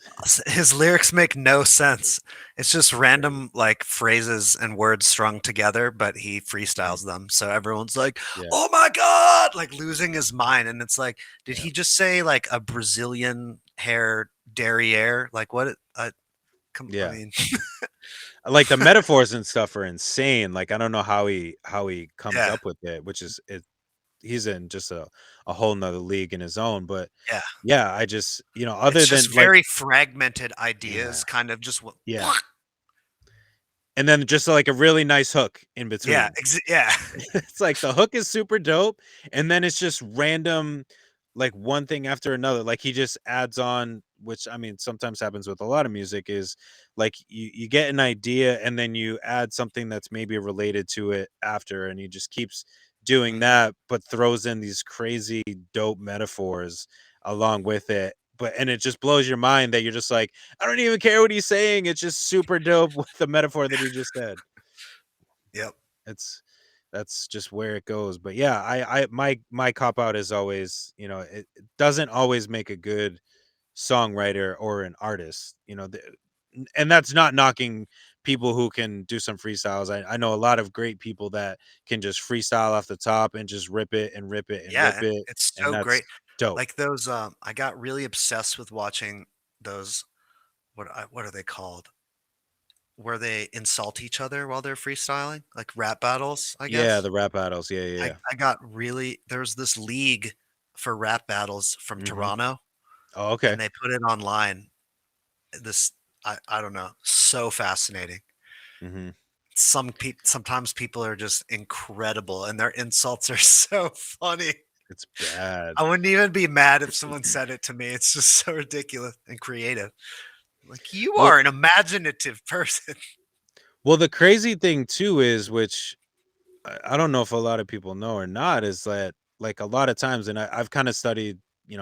His lyrics make no sense. It's just Right. random like phrases and words strung together, but he Mhm. freestyles them. So everyone's like, Yeah. "Oh my god!" Like losing his mind. And it's like, did Yeah. he just say like a Brazilian hair derriere? Like what? I Yeah. mean, Like the metaphors and stuff are insane. Like I don't know how he comes yeah, up with it, which is it. He's in just a whole nother league in his own. But yeah. yeah, I just, It's other than just like, very fragmented yeah, ideas, kind of just yeah, and then just like a really nice hook in yeah, between. yeah. It's like the hook is super dope, and then it's just random, like one thing after another. Like he just adds on, which I mean sometimes happens with a lot of music, is like you get an idea and then you add something that's maybe related to it after, and he just keeps doing Mhm. that, but throws in these crazy dope metaphors along with it. But and it just blows your mind that you're just like, I don't even care what he's saying. It's just super dope with the metaphor that he just said. Yep. It's That's just where it goes. But yeah, my cop out is always, it doesn't always make a good songwriter or an artist, and that's not knocking people who can do some freestyles. I know a lot of great people that can just freestyle off the top and just rip it and rip it and Yeah, rip and it, it's and so that's great. Dope. Like those, I got really obsessed with watching those. What are they called? Where they insult each other while they're freestyling, like rap battles, I Yeah, guess. the rap battles. Yeah, yeah, yeah. I got really there's this league for rap battles from Mhm. Toronto, Oh, okay. and they put it online. This I don't know, so fascinating. Mhm. Sometimes people are just incredible, and their insults are so funny. It's bad. I wouldn't even be mad if someone said it to me. It's just so ridiculous and creative. Like, you Well are an imaginative person. well, the crazy thing too is, which I don't know if a lot of people know or not, is that like a lot of times, and I've kind of studied,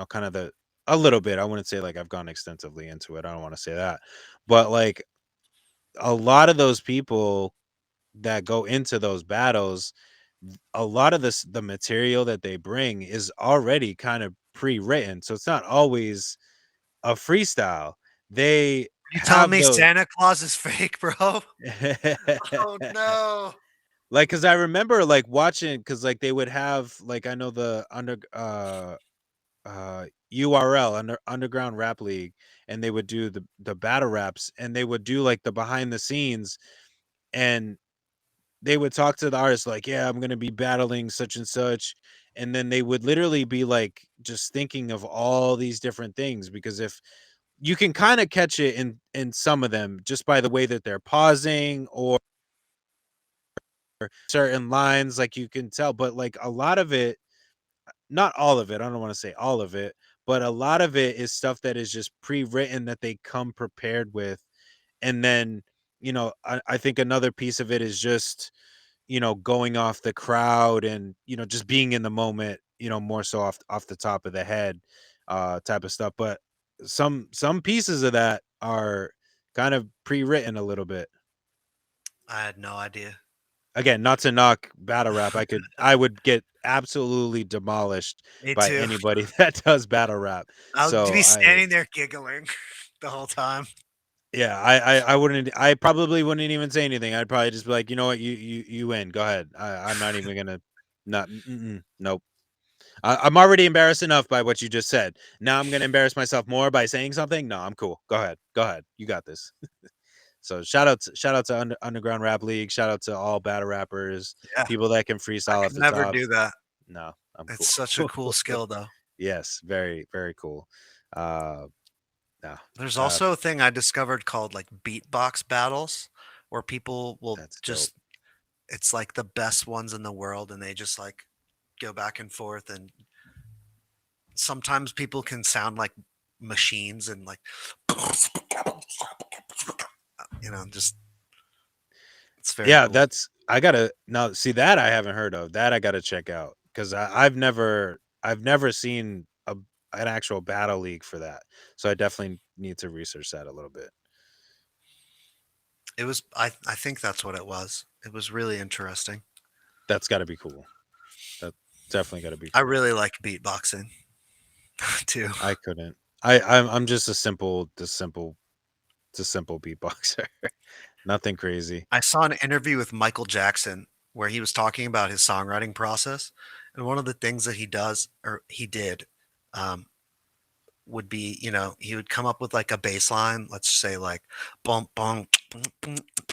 kind of the a little bit. I wouldn't say like I've gone extensively into it. I don't want to say that, but like a lot of those people that go into those battles, a lot of the material that they bring is already kind of pre-written, so it's not always a freestyle. They You telling have me those. Santa Claus is fake, bro? Oh, no. Like, cause I remember, like, watching, cause like, they would have, like, I know the URL, Underground Rap League, and they would do the battle raps, and they would do, like, the behind the scenes, and they would talk to the artist like, "Yeah, I'm gonna be battling such and such," and then they would literally be, like, just thinking of all these different things, because if you can kinda catch it in some of them just by the way that they're pausing or certain lines, like, you can tell, but, like, a lot of it, not all of it, I don't wanna say all of it, but a lot of it is stuff that is just pre-written that they come prepared with, and then, I think another piece of it is just, going off the crowd and, just being in the moment, more so off the top of the head, type of stuff, but some pieces of that are kind of pre-written a little bit. I had no idea. Again, not to knock battle rap, I would get absolutely demolished Me by too. anybody that does battle rap. I'll So be standing there giggling the whole time. yeah, I wouldn't, I probably wouldn't even say anything. I'd probably just be like, you know what, you win, go ahead. I'm not even gonna, not, nope. I'm already embarrassed enough by what you just said. Now I'm gonna embarrass myself more by saying something. No, I'm cool. Go ahead. You got this. So shout out to Underground Rap League. Shout out to all battle rappers, Yeah, people that can I freestyle off could the never top. do that. No, I'm It's cool. such a cool skill, though. Yes, very, very cool. Uh, no, There's uh, also a thing I discovered called, like, beatbox battles, where people will that's dope. just it's like the best ones in the world, and they just, like, go back and forth, and sometimes people can sound like machines and, like, just it's very Yeah, cool. I gotta now see that I haven't heard of. That I gotta check out because I've never seen an actual battle league for that. So I definitely need to research that a little bit. It was I think that's what it was. It was really interesting. That's got to be cool. That definitely got to be I cool. really like beatboxing too. I couldn't. I'm just a simple beatboxer. Nothing crazy. I saw an interview with Michael Jackson where he was talking about his songwriting process, and one of the things that he does or he did um, would be, he would come up with like a bass line, let's say like bump bump,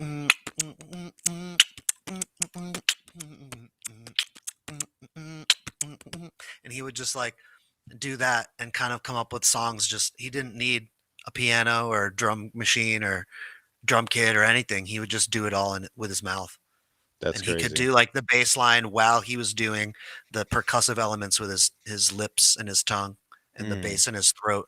and he would just like do that and kind of come up with songs. Just he didn't need a piano or a drum machine or drum kit or anything. He would just do it all with his mouth. That's And he could crazy. do like the bass line while he was doing the percussive elements with his lips and his tongue and the Mm, bass in his throat.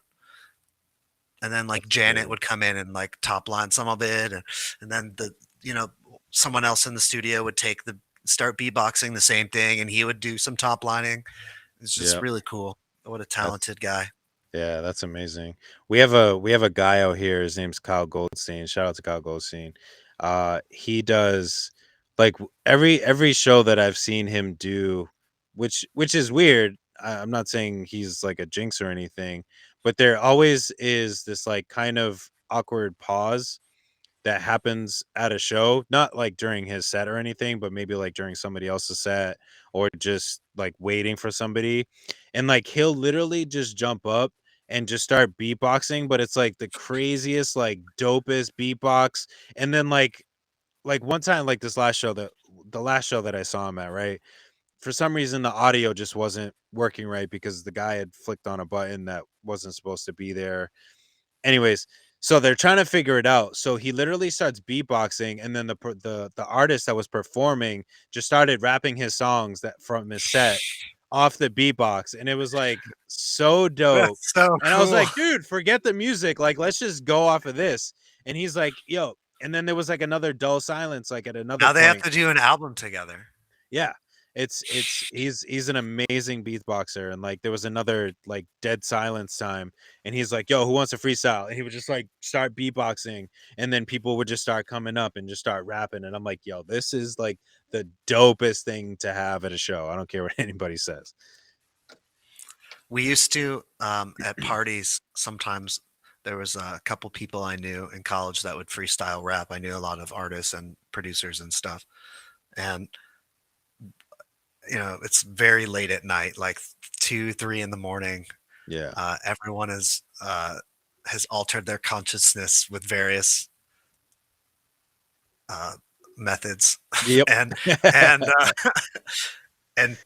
And then like that's Janet crazy. would come in and like top line some of it, and then you know someone else in the studio would take the start beatboxing the same thing, and he would do some top lining. It's just Yeah. really cool. What a That's talented guy. Yeah, that's amazing. We have a guy out here. His name's Kyle Goldstein. Shout out to Kyle Goldstein. He does like every show that I've seen him do, which is weird. I'm not saying he's like a jinx or anything, but there always is this like kind of awkward pause that happens at a show, not like during his set or anything, but maybe like during somebody else's set or just like waiting for somebody. And like he'll literally just jump up and just start beatboxing, but it's like the craziest, like dopest beatbox. And then like one time, like this last show that the last show that I saw him at, right? For some reason the audio just wasn't working right because the guy had flicked on a button that wasn't supposed to be there. Anyways, so they're trying to figure it out. So he literally starts beatboxing, and then the artist that was performing just started rapping his songs that from his set off the beatbox, and it was like so dope. That's so And I was cool. like, dude, forget the music. Like, let's just go off of this. And he's like, yo. And then there was like another dull silence, like at another Now they have point. to do an album together. Yeah. He's an amazing beatboxer, and like there was another like dead silence time, and he's like, yo, who wants to freestyle? And he would just like start beatboxing, and then people would just start coming up and just start rapping, and I'm like, yo, this is like the dopest thing to have at a show. I don't care what anybody says. We used to at parties sometimes. There was a couple people I knew in college that would freestyle rap. I knew a lot of artists and producers and stuff. And it's very late at night, like 2, 3 in the morning. Yeah. Everyone is has altered their consciousness with various methods, Yep. and and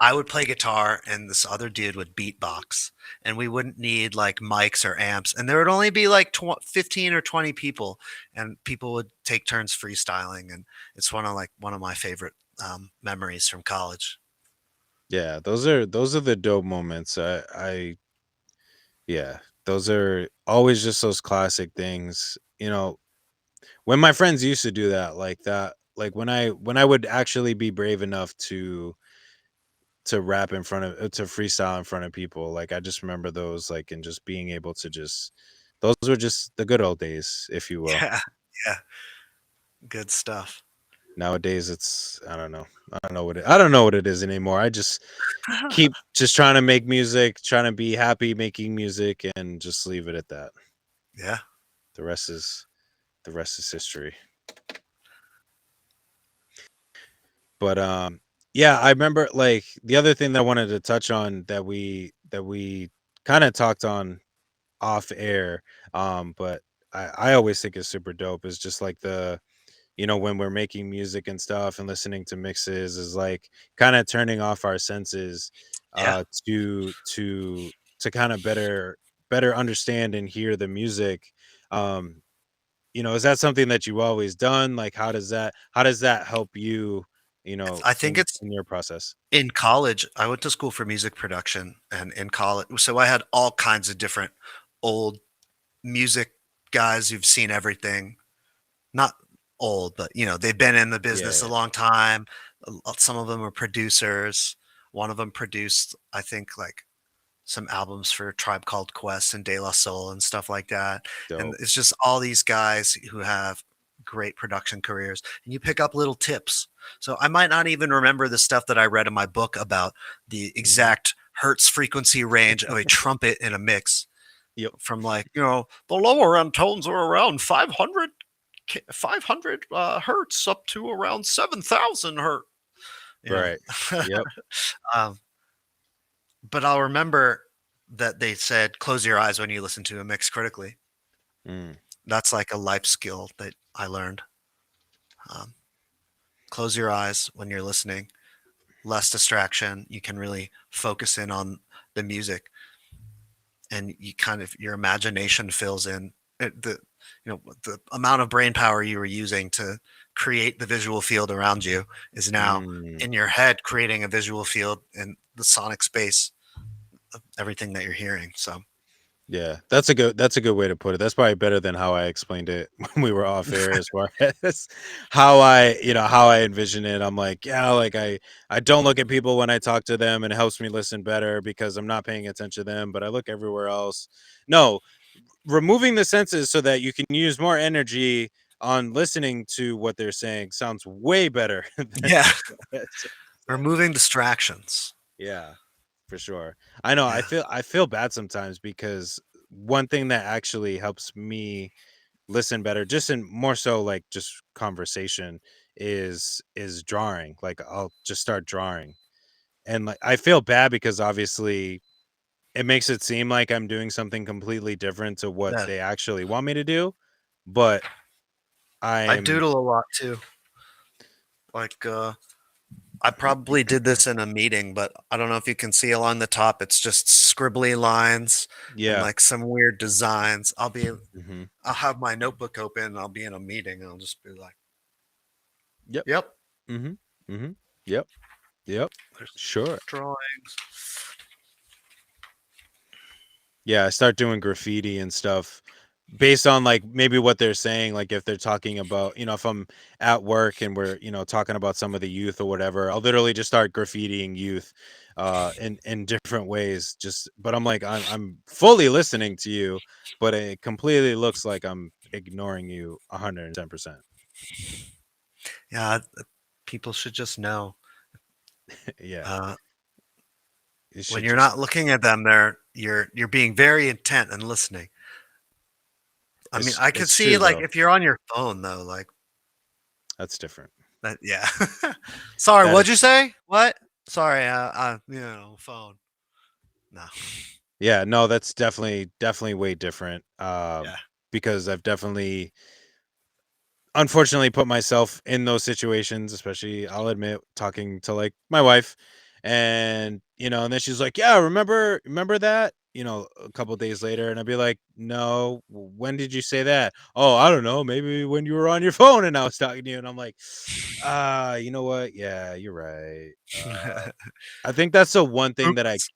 I would play guitar, and this other dude would beatbox, and we wouldn't need like mics or amps, and there would only be like 15 or 20 people, and people would take turns freestyling, and it's one of my favorite memories from college. Yeah, those are the dope moments. I yeah, those are always just those classic things. When my friends used to do that, like that, like when I would actually be brave enough to rap in front of to freestyle in front of people, like I just remember those, like, and just being able to just those were just the good old days, if you will. Yeah, yeah, good stuff. Nowadays it's I don't know what it is anymore. I just keep just trying to make music, trying to be happy making music, and just leave it at that. Yeah, The rest is the rest is history. But yeah, I remember like the other thing that I wanted to touch on that we kind of talked on off air, but I always think is super dope is just like when we're making music and stuff and listening to mixes is like kind of turning off our senses yeah. to kind of better understand and hear the music. um is that something that you always done? Like how does that help you, I think it's in your process? in college. I went to school for music production, and in college, so I had all kinds of different old music guys who've seen everything. Not old, but they've been in the business a Yeah. long time. Some of them are producers. One of them produced, I think, like some albums for Tribe Called Quest and De La Soul and stuff like that. And Dope. it's just all these guys who have great production careers, and you pick up little tips. So I might not even remember the stuff that I read in my book about the Mhm. exact hertz frequency range of a trumpet in a mix, Yep. from like, the lower end tones are around 500 hertz up to around 7,000 hertz. You know, Right. Yep. um, but I'll remember that they said close your eyes when you listen to a mix critically. Mm. That's like a life skill that I learned. Um, Close your eyes when you're listening. Less distraction. You can really focus in on the music, and you kind of your imagination fills in the amount of brain power you were using to create the visual field around you is now Mm. in your head creating a visual field in the sonic space of everything that you're hearing. So Yeah, that's a good way to put it. That's probably better than how I explained it when we were off air, as far as how I envision it. I'm like, yeah, like I don't look at people when I talk to them, and it helps me listen better because I'm not paying attention to them, but I look everywhere else. No, removing the senses so that you can use more energy on listening to what they're saying sounds way better than yeah, so, removing distractions. yeah, for sure. I know. I Yeah, feel bad sometimes because one thing that actually helps me listen better, just in more so like just conversation is drawing. Like I'll just start drawing. And like I feel bad because obviously it makes it seem like I'm doing something completely different to what Yeah, they actually want me to do, but I I'm doodle a lot too. Like, I probably did this in a meeting, but I don't know if you can see along the top. It's just scribbly lines and yeah. like some weird designs. Hmm. I'll have my notebook open. And I'll be in a meeting, and I'll just be like, Yep. "Yep, Hmm. Hmm. Yep. Yep. there's Sure. drawings." Yeah, I start doing graffiti and stuff based on like maybe what they're saying. Like if they're talking about, if I'm at work and we're, talking about some of the youth or whatever, I'll literally just start graffitiing youth in different ways. Just but I'm like I'm fully listening to you, but it completely looks like I'm ignoring you 110%. Yeah, people should just know. Yeah. Uh, It when should you're just not looking at them, you're being very intent and listening. I mean, I could it's see true like though. if you're on your phone though, like That's different. that. Yeah. Sorry, That what'd you is say? What? Sorry, phone. No. Yeah, no, that's definitely way different. Yeah. Because I've definitely unfortunately put myself in those situations, especially I'll admit talking to like my wife and and then she's like, "Yeah, remember that?" A couple days later and I'd be like, "No, when did you say that?" "Oh, I don't know, maybe when you were on your phone and I was talking to you." And I'm like, you know what? Yeah, you're right. I think that's the one thing that I Oops.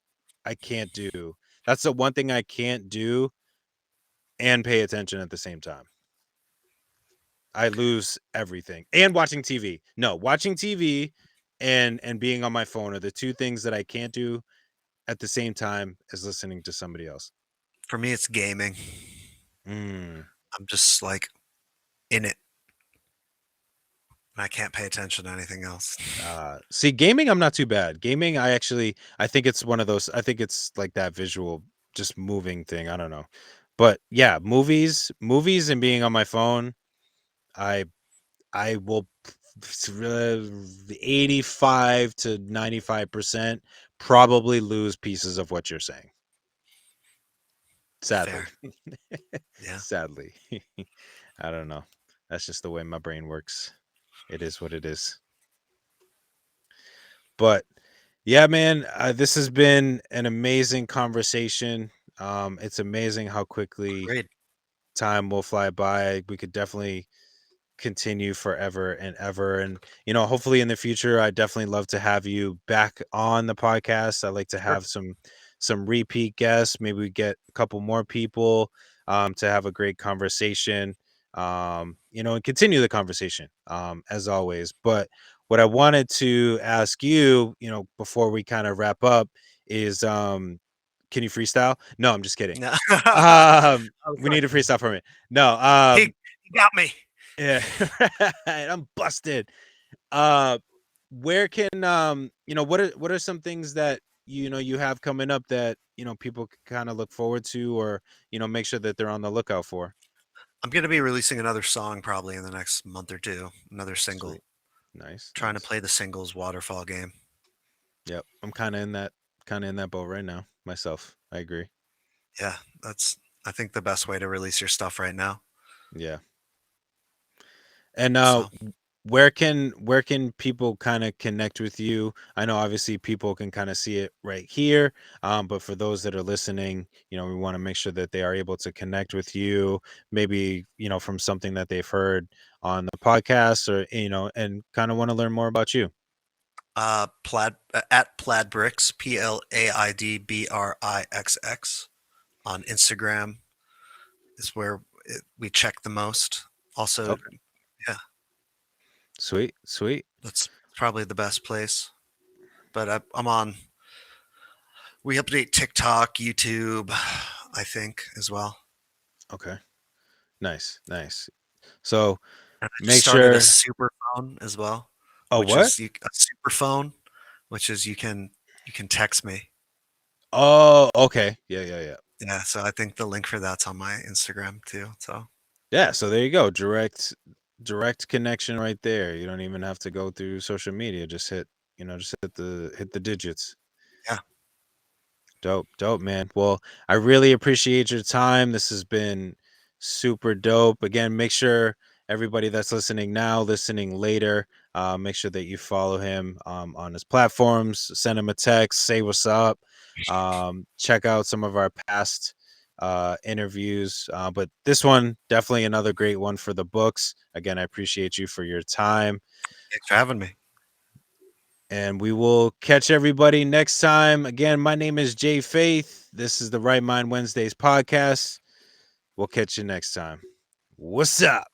I can't do. That's the one thing I can't do and pay attention at the same time. I lose everything. And watching TV. No, watching TV and being on my phone are the two things that I can't do at the same time as listening to somebody else. For me, it's gaming. Mm. I'm just like in it, and I can't pay attention to anything else. See, gaming, I'm not too bad. Gaming, I think it's one of those. I think it's like that visual, just moving thing. I don't know, but yeah, movies, and being on my phone. I I will 85 to 95% probably lose pieces of what you're saying. Sadly. Fair. Yeah. Sadly. I don't know. That's just the way my brain works. It is what it is. But yeah, man, this has been an amazing conversation. It's amazing how quickly Agreed. time will fly by. We could definitely continue forever and ever. And hopefully in the future I definitely love to have you back on the podcast. I like to Sure. have some repeat guests. Maybe we get a couple more people to have a great conversation, and continue the conversation as always. But what I wanted to ask you, before we kind of wrap up is can you freestyle? No, I'm just kidding. No. I was We like, need to freestyle for me. No, he got me. yeah, right, I'm busted. Uh, where can what are some things that you have coming up that people can kind of look forward to, or make sure that they're on the lookout for? I'm gonna be releasing another song probably in the next month or two. Another single. Sweet, nice, Trying to nice. play the singles waterfall game. Yep, I'm kind of in that boat right now myself. I agree. Yeah, that's I think the best way to release your stuff right now. Yeah. And So where can people kind of connect with you? I know obviously people can kind of see it right here, but for those that are listening, we want to make sure that they are able to connect with you, maybe from something that they've heard on the podcast, or and kind of want to learn more about you. Plaid at Plaid Brixx, PlaidBrixx on Instagram is where we check the most. Also, Okay, yeah, sweet, sweet. that's probably the best place. But I'm on. We update TikTok, YouTube, I think as well. Okay, nice, nice. So And I just make started a sure. super phone as well, Oh, which what? is a super phone, which is you can text me. Oh, okay. Yeah, yeah, yeah. Yeah, so I think the link for that's on my Instagram too. So Yeah, so there you go. Direct connection right there. You don't even have to go through social media. Just hit, just hit the digits. Yeah. Dope, dope, man. Well, I really appreciate your time. This has been super dope. Again, make sure everybody that's listening now, listening later, make sure that you follow him on his platforms. Send him a text, say what's up. Check out some of our past interviews. But this one, definitely another great one for the books. Again, I appreciate you for your time. Thanks for having me. And we will catch everybody next time. Again, my name is Jay Faith. This is the Right Mind Wednesdays podcast. We'll catch you next time. What's up?